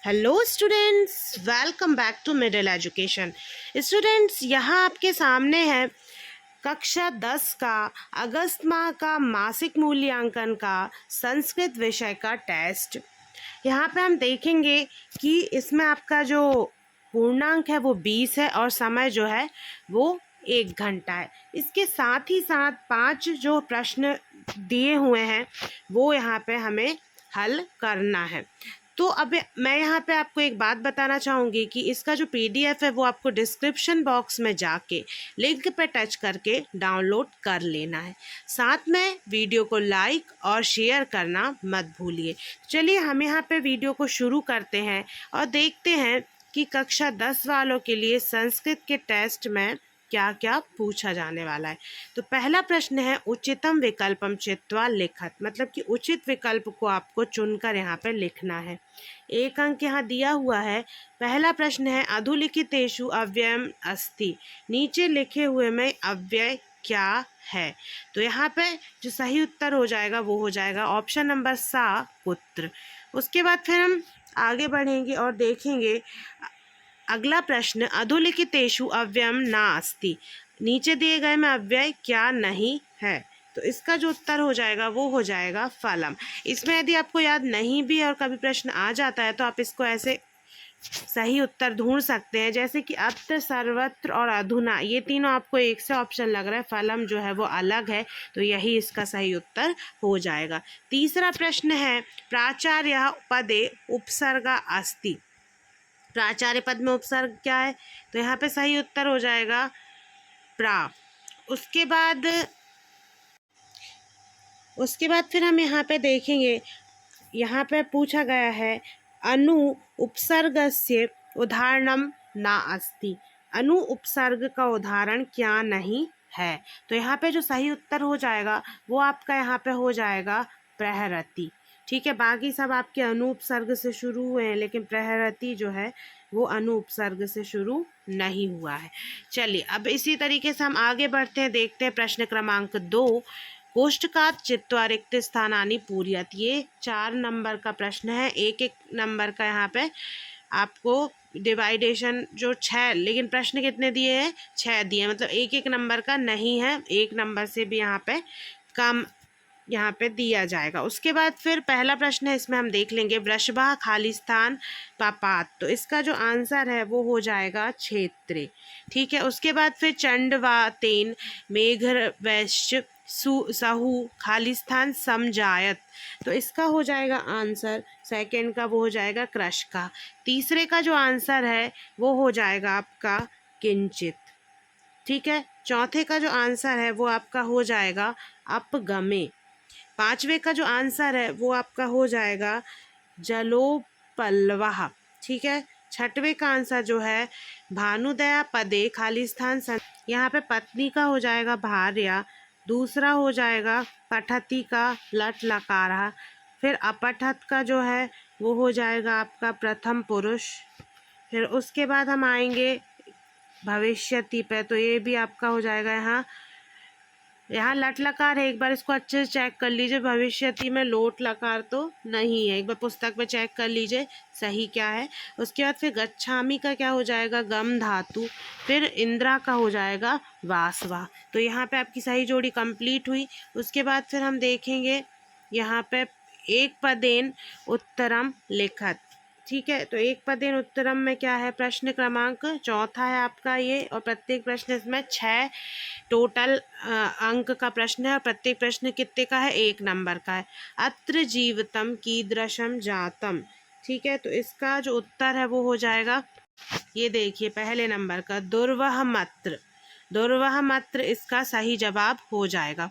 Hello students, welcome back to middle education. Students, यहाँ आपके सामने है कक्षा 10 का अगस्त माह का मासिक मूल्यांकन का संस्कृत विषय का टेस्ट। यहाँ पे हम देखेंगे कि इसमें आपका जो पूर्णांक है वो 20 है और समय जो है वो 1 घंटा है। इसके साथ ही साथ 5 जो प्रश्न दिए हुए हैं वो यहाँ पे हमें हल करना है। तो अब मैं यहाँ पे आपको एक बात बताना चाहूँगी कि इसका जो पीडीएफ है वो आपको डिस्क्रिप्शन बॉक्स में जाके लिंक पे टच करके डाउनलोड कर लेना है। साथ में वीडियो को लाइक और शेयर करना मत भूलिए। चलिए हम यहाँ पे वीडियो को शुरू करते हैं और देखते हैं कि कक्षा 10 वालों के लिए संस्कृत के टेस्ट में क्या क्या पूछा जाने वाला है। तो पहला प्रश्न है उचितम विकल्पम चित्वा लिखत, मतलब कि उचित विकल्प को आपको चुनकर यहाँ पे लिखना है। 1 अंक यहाँ दिया हुआ है। पहला प्रश्न है अधोलिखितेषु अव्ययम अस्ति, नीचे लिखे हुए में अव्यय क्या है। तो यहाँ पे जो सही उत्तर हो जाएगा वो हो जाएगा ऑप्शन नंबर सा पुत्र। उसके बाद फिर हम आगे बढ़ेंगे और देखेंगे अगला प्रश्न अधोलिखितेषु अव्ययम नास्ति, नीचे दिए गए में अव्यय क्या नहीं है। तो इसका जो उत्तर हो जाएगा वो हो जाएगा फलम। इसमें यदि आपको याद नहीं भी और कभी प्रश्न आ जाता है तो आप इसको ऐसे सही उत्तर ढूंढ सकते हैं, जैसे कि अत्र, सर्वत्र और अधुना, ये तीनों आपको एक से ऑप्शन लग रहा है, फलम जो है वो अलग है, तो यही इसका सही उत्तर हो जाएगा। तीसरा प्रश्न है प्राचार्य पदे उपसर्गा अस्ति, प्राचार्य पद में उपसर्ग क्या है। तो यहाँ पे सही उत्तर हो जाएगा प्रा। उसके बाद फिर हम यहाँ पे देखेंगे, यहाँ पे पूछा गया है अनु उपसर्गस्य उदाहरणम ना अस्ति, अनु उपसर्ग का उदाहरण क्या नहीं है। तो यहाँ पे जो सही उत्तर हो जाएगा वो आपका यहाँ पे हो जाएगा प्रहरति। ठीक है, बाकी सब आपके अनु उपसर्ग से शुरू हुए हैं, लेकिन प्रहरति जो है वो अनु उपसर्ग से शुरू नहीं हुआ है। चलिए अब इसी तरीके से हम आगे बढ़ते हैं, देखते हैं प्रश्न क्रमांक 2 कोष्ठकात् चित्वा रिक्त स्थानानि पूरयत। ये 4 नंबर का प्रश्न है, एक एक नंबर का यहाँ पे आपको डिवाइडेशन जो 6, लेकिन प्रश्न कितने दिए हैं 6 दिए, मतलब एक एक नंबर का नहीं है, एक नंबर से भी यहाँ पे कम यहाँ पे दिया जाएगा। उसके बाद फिर पहला प्रश्न है, इसमें हम देख लेंगे वृषभा खालिस्तान पापात, तो इसका जो आंसर है वो हो जाएगा क्षेत्रे। ठीक है, उसके बाद फिर चंडवा तेन मेघवैश्य सहु खालिस्तान समजायत, तो इसका हो जाएगा आंसर सेकंड का वो हो जाएगा क्रश का। तीसरे का जो आंसर है वो हो जाएगा आपका किंचित। ठीक है, चौथे का जो आंसर है वो आपका हो जाएगा अपगमे। पांचवे का जो आंसर है वो आपका हो जाएगा जलोपल्लवः। ठीक है, छठवें का आंसर जो है भानुदया पदे खालिस्तान यहाँ पे पत्नी का हो जाएगा भार्या, दूसरा हो जाएगा पठती का लट लकारा, फिर अपठत का जो है वो हो जाएगा आपका प्रथम पुरुष। फिर उसके बाद हम आएंगे भविष्यति पे, तो ये भी आपका हो जाएगा यहाँ लट लकार है, एक बार इसको अच्छे से चेक कर लीजिए, भविष्यति में लोट लकार तो नहीं है, एक बार पुस्तक में चेक कर लीजिए सही क्या है। उसके बाद फिर गच्छामी का क्या हो जाएगा गम धातु, फिर इंद्रा का हो जाएगा वासवा। तो यहाँ पे आपकी सही जोड़ी कंप्लीट हुई। उसके बाद फिर हम देखेंगे यहाँ पे एक पदेन उत्तरम लिखत। ठीक है, तो एक पदेन उत्तरम में क्या है, प्रश्न क्रमांक 4 है आपका ये, और प्रत्येक प्रश्न इसमें 6 टोटल अंक का प्रश्न है, और प्रत्येक प्रश्न कितने का है 1 नंबर का है। अत्र जीवितम कीदृशम जातम। ठीक है, तो इसका जो उत्तर है वो हो जाएगा, ये देखिए पहले नंबर का दुर्वह मत्र, दुर्वह मत्र इसका सही जवाब हो जाएगा।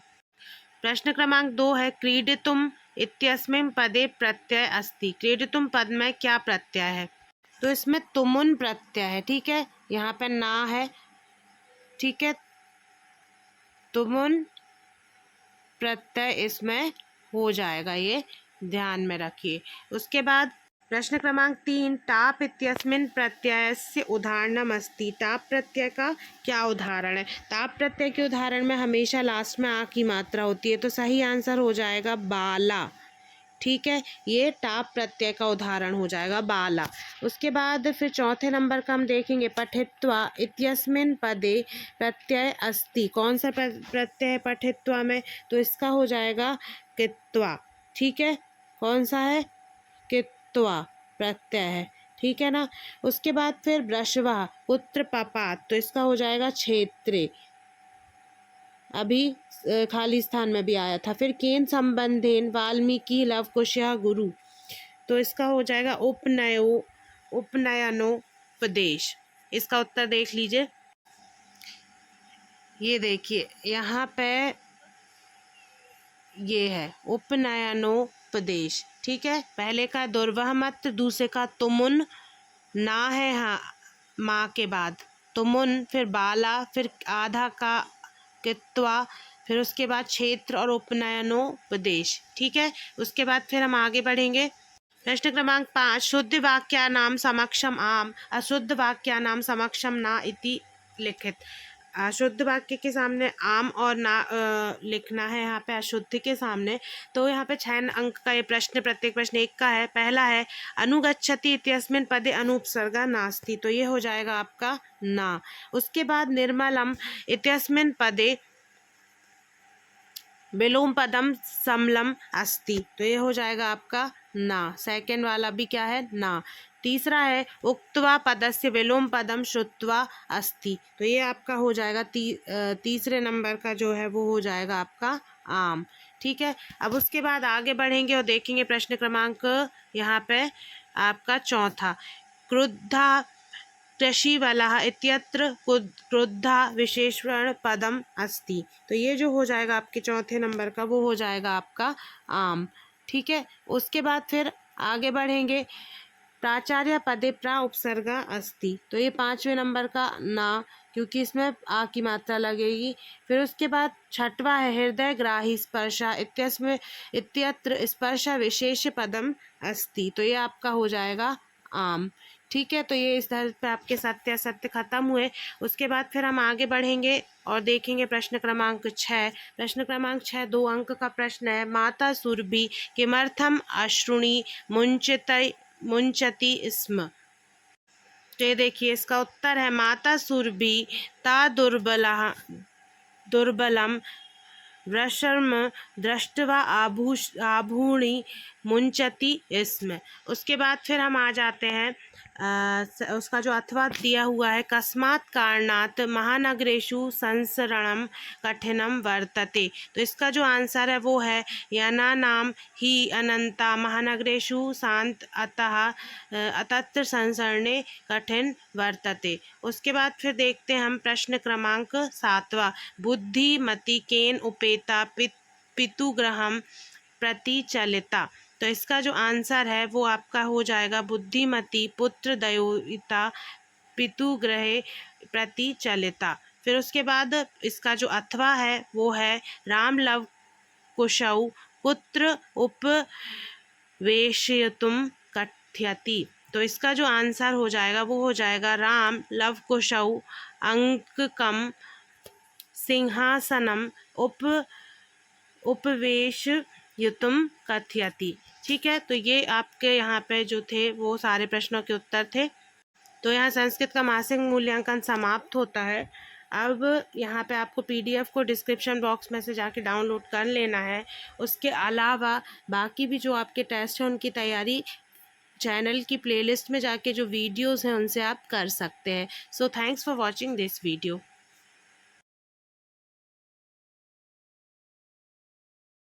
प्रश्न क्रमांक 2 है क्रीडितुम इत्यस्मिन् पदे प्रत्यय अस्ति, क्रीडितुम पद में क्या प्रत्यय है। तो इसमें तुमुन प्रत्यय है। ठीक है, यहाँ पे ना है। ठीक है, तुमुन प्रत्यय इसमें हो जाएगा, ये ध्यान में रखिए। उसके बाद प्रश्न क्रमांक 3 टाप इत्यस्मिन् प्रत्ययस्य उदाहरणम अस्ति, टाप प्रत्यय का क्या उदाहरण है। टाप प्रत्यय के उदाहरण में हमेशा लास्ट में आ की मात्रा होती है, तो सही आंसर हो जाएगा बाला। ठीक है, ये टाप प्रत्यय का उदाहरण हो जाएगा बाला। उसके बाद फिर चौथे नंबर का हम देखेंगे पठित्वा इत्यस्मिन् पदे प्रत्यय अस्ति। कौन सा प्रत्यय है पठित्वा में? तो इसका हो जाएगा कित्वा। ठीक है, कौन सा है? कित्वा प्रत्यय है, ठीक है ना। उसके बाद फिर वृषवा पुत्र पपात, तो इसका हो जाएगा क्षेत्रे, अभी खाली स्थान में भी आया था। फिर केन संबंधेन वाल्मीकि लवकुशः गुरु, तो इसका हो जाएगा उपनयनोपदेश। इसका उत्तर देख लीजिए, ये देखिए यहाँ पे ये है उपनयनोपदेश। ठीक है, पहले का दुर्वह मत, दूसरे का तुमुन, ना है हाँ माँ के बाद तुमुन, फिर बाला, फिर आधा का कित्वा, फिर उसके बाद क्षेत्र और उपनयनोपदेश। ठीक है, उसके बाद फिर हम आगे बढ़ेंगे। प्रश्न क्रमांक 5, शुद्ध वाक्यानां समक्षम आम अशुद्ध वाक्यानां समक्षम ना इति लिखित। शुद्ध वाक्य के सामने आम और ना लिखना है यहाँ पे अशुद्ध के सामने। तो यहाँ पे 6 अंक का ये प्रश्न, प्रत्येक प्रश्न एक का है। पहला है अनुगच्छति इत्यस्मिन् पदे अनुपसर्गा नास्ति, तो ये हो जाएगा आपका ना। उसके बाद निर्मलम इत्यस्मिन् पदे विलोम पदम समलम अस्ति, तो ये हो जाएगा आपका ना। सेकंड वाला भी क्या है? ना। तीसरा है उक्त्वा पदस्य विलोम पदम श्रुत्वा अस्ति, तो ये आपका हो जाएगा तीसरे नंबर का जो है वो हो जाएगा आपका आम। ठीक है, अब उसके बाद आगे बढ़ेंगे और देखेंगे प्रश्न क्रमांक यहाँ पे आपका चौथा, क्रुद्धा कृषिवलः इत्यत्र क्रुद्धा विशेषण पदम अस्ति, तो ये जो हो जाएगा आपके चौथे नंबर का वो हो जाएगा आपका आम। ठीक है, उसके बाद फिर आगे बढ़ेंगे, प्राचार्य पदे प्रा उपसर्गा अस्ति, तो ये 5वें नंबर का ना, क्योंकि इसमें आ की मात्रा लगेगी। फिर उसके बाद छठवा है हृदय ग्राही स्पर्शा इत्यत्र स्पर्शा विशेष पदम अस्ति, तो ये आपका हो जाएगा आम। ठीक है, तो ये इस तरह पे आपके सत्य असत्य खत्म हुए। उसके बाद फिर हम आगे बढ़ेंगे और देखेंगे प्रश्न क्रमांक 6। प्रश्न क्रमांक 6 2 अंक का प्रश्न है, माता सुरभि किमर्थम अश्रुणी मुंचती स्म, तो ये देखिए इसका उत्तर है माता सुरभि ता दुर्बलम वृषम दृष्ट्वा आभूणि मुंचती स्म। उसके बाद फिर हम आ जाते हैं उसका जो अथवा दिया हुआ है, कस्मात् कारणात् महानगरेषु संसरणम कठिनम वर्तते, तो इसका जो आंसर है वो है यनानाम ही अनंता महानगरेषु शांत अतत्र संसरणे कठिन वर्तते। उसके बाद फिर देखते हैं हम प्रश्न क्रमांक 7वां, बुद्धिमती केन उपेता पितुग्रहम प्रति चलिता, तो इसका जो आंसर है वो आपका हो जाएगा बुद्धिमती पुत्र दयोता पितुग्रहे प्रति चलिता। फिर उसके बाद इसका जो अथवा है वो है राम लव कुशौ पुत्र उपवेशयितुं कथयति, तो इसका जो आंसर हो जाएगा वो हो जाएगा राम लव कुशौ अंककम सिंहासनम उपवेशयितुं कथयति। ठीक है, तो ये आपके यहाँ पे जो थे वो सारे प्रश्नों के उत्तर थे। तो यहाँ संस्कृत का मासिक मूल्यांकन समाप्त होता है। अब यहाँ पे आपको PDF को डिस्क्रिप्शन बॉक्स में से जाके डाउनलोड कर लेना है। उसके अलावा बाकी भी जो आपके टेस्ट हैं उनकी तैयारी चैनल की प्लेलिस्ट में जाके जो वीडियोस हैं उनसे आप कर सकते हैं। So thanks for watching this video.